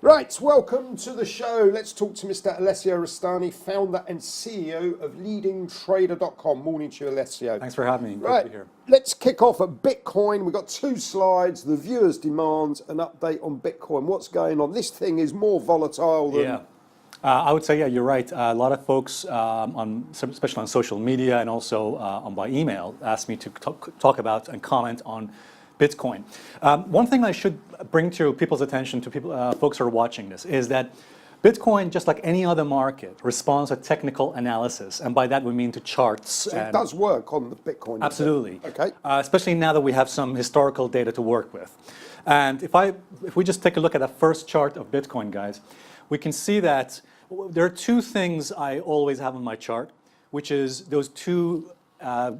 Right, welcome to the show. Let's talk to Mr. Alessio Rastani, founder and CEO of leadingtrader.com. Morning to you, Alessio. Thanks for having me. Great Right, to be here. let's kick off at Bitcoin. We've got two slides, the viewers' demands, an update on Bitcoin. What's going on? This thing is more volatile than... Yeah. I would say, yeah, you're right. A lot of folks, especially on social media and also by email, asked me to talk about and comment on Bitcoin. One thing I should bring to people's attention, to folks who are watching this, is that Bitcoin, just like any other market, responds to technical analysis, and by that we mean to charts. So it does work on the Bitcoin. Absolutely. Okay. Especially now that we have some historical data to work with. And if we just take a look at that first chart of Bitcoin, guys, we can see that there are two things I always have on my chart, which is those two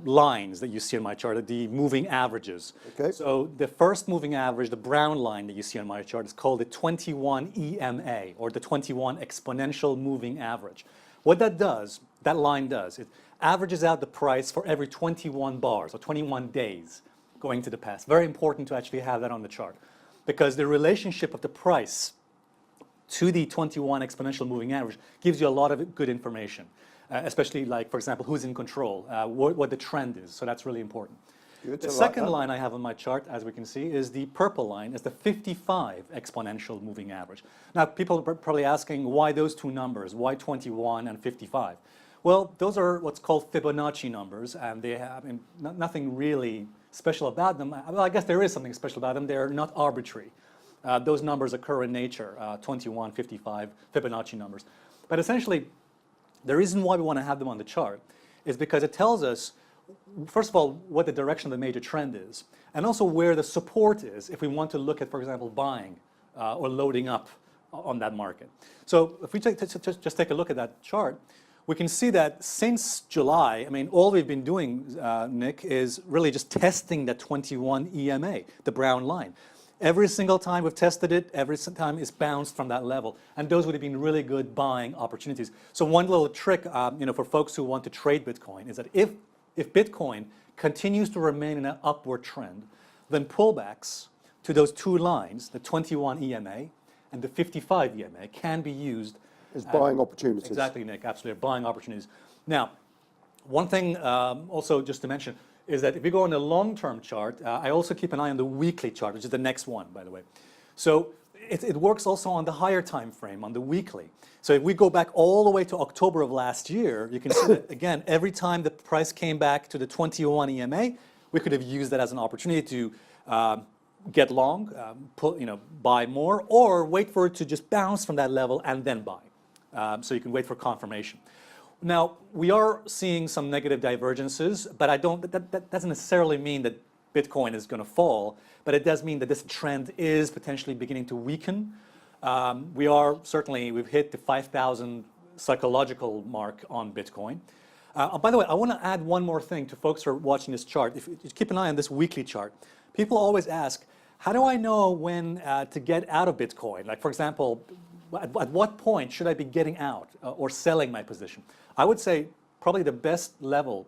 lines that you see on my chart, the moving averages. Okay. So the first moving average, the brown line that you see on my chart, is called the 21 EMA, or the 21 exponential moving average. What that does, that line does, it averages out the price for every 21 bars, or 21 days going to the past. Very important to actually have that on the chart, because the relationship of the price to the 21 exponential moving average gives you a lot of good information. Especially, like, for example, who's in control, what the trend is. So that's really important. The second line I have on my chart, as we can see, is the purple line, is the 55 exponential moving average. Now, people are probably asking, why those two numbers? Why 21 and 55? Well, those are what's called Fibonacci numbers, and they have nothing really special about them. Well, I guess there is something special about them. They're not arbitrary. Those numbers occur in nature, 21, 55, Fibonacci numbers. But essentially, the reason why we want to have them on the chart is because it tells us, first of all, what the direction of the major trend is, and also where the support is if we want to look at, for example, buying or loading up on that market. So if we just take a look at that chart, we can see that since July, I mean, all we've been doing, Nick, is really just testing that 21 EMA, the brown line. Every single time we've tested it, every time it's bounced from that level. And those would have been really good buying opportunities. So one little trick for folks who want to trade Bitcoin is that if Bitcoin continues to remain in an upward trend, then pullbacks to those two lines, the 21 EMA and the 55 EMA, can be used as buying opportunities. Exactly, Nick, absolutely, buying opportunities. Now, one thing also just to mention, is that if you go on the long-term chart, I also keep an eye on the weekly chart, which is the next one, by the way. So it works also on the higher time frame, on the weekly. So if we go back all the way to October of last year, you can see that, again, every time the price came back to the 21 EMA, we could have used that as an opportunity to get long, buy more, or wait for it to just bounce from that level and then buy. So you can wait for confirmation. Now, we are seeing some negative divergences, but that doesn't necessarily mean that Bitcoin is going to fall, but it does mean that this trend is potentially beginning to weaken. We've hit the 5,000 psychological mark on Bitcoin. By the way, I want to add one more thing to folks who are watching this chart. If you keep an eye on this weekly chart, people always ask, how do I know when to get out of Bitcoin? Like, for example, at what point should I be getting out or selling my position? I would say probably the best level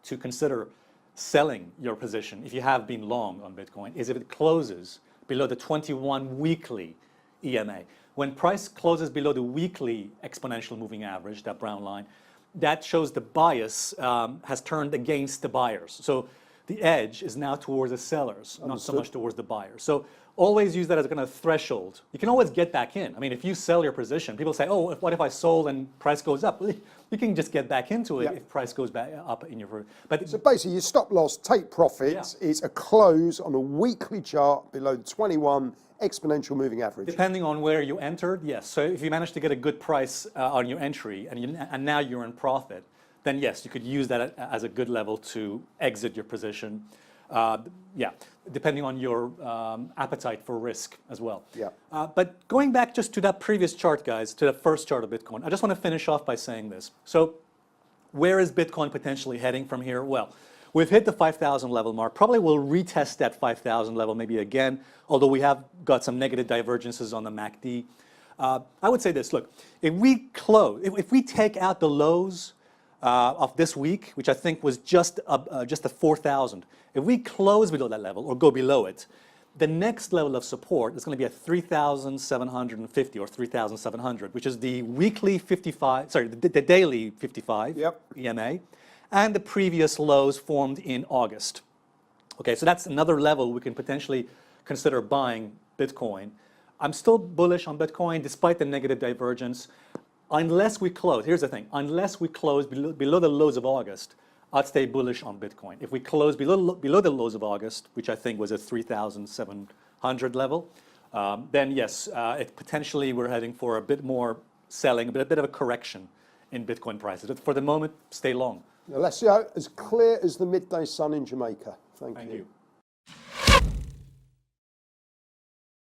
to consider selling your position, if you have been long on Bitcoin, is if it closes below the 21 weekly EMA. When price closes below the weekly exponential moving average, that brown line, that shows the bias has turned against the buyers. So the edge is now towards the sellers, not so much towards the buyers. So always use that as a kind of threshold. You can always get back in. I mean, if you sell your position, people say, oh, what if I sold and price goes up? Well, you can just get back into it if price goes back up in your... But so basically, your stop loss, take profits, is a close on a weekly chart below the 21 exponential moving average. Depending on where you entered, yes. So if you manage to get a good price on your entry and now you're in profit, then yes, you could use that as a good level to exit your position. Depending on your appetite for risk as well. But going back just to that previous chart, guys, to the first chart of Bitcoin, I just want to finish off by saying this. So where is Bitcoin potentially heading from here? Well, we've hit the 5,000 level mark. Probably we'll retest that 5,000 level maybe again, although we have got some negative divergences on the MACD. I would say this, look, if we take out the lows of this week, which I think was just the 4,000. If we close below that level or go below it, The next level of support is going to be at 3,750 or 3,700, which is the weekly 55, sorry, the daily 55 Yep. EMA, and the previous lows formed in August. Okay, so that's another level we can potentially consider buying Bitcoin. I'm still bullish on Bitcoin despite the negative divergence. Unless we close, here's the thing, unless we close below the lows of August, I'd stay bullish on Bitcoin. If we close below the lows of August, which I think was at 3,700 level, then yes, it potentially we're heading for a bit more selling, a bit of a correction in Bitcoin prices. But for the moment, stay long. Alessio, as clear as the midday sun in Jamaica. Thank Thank you. you.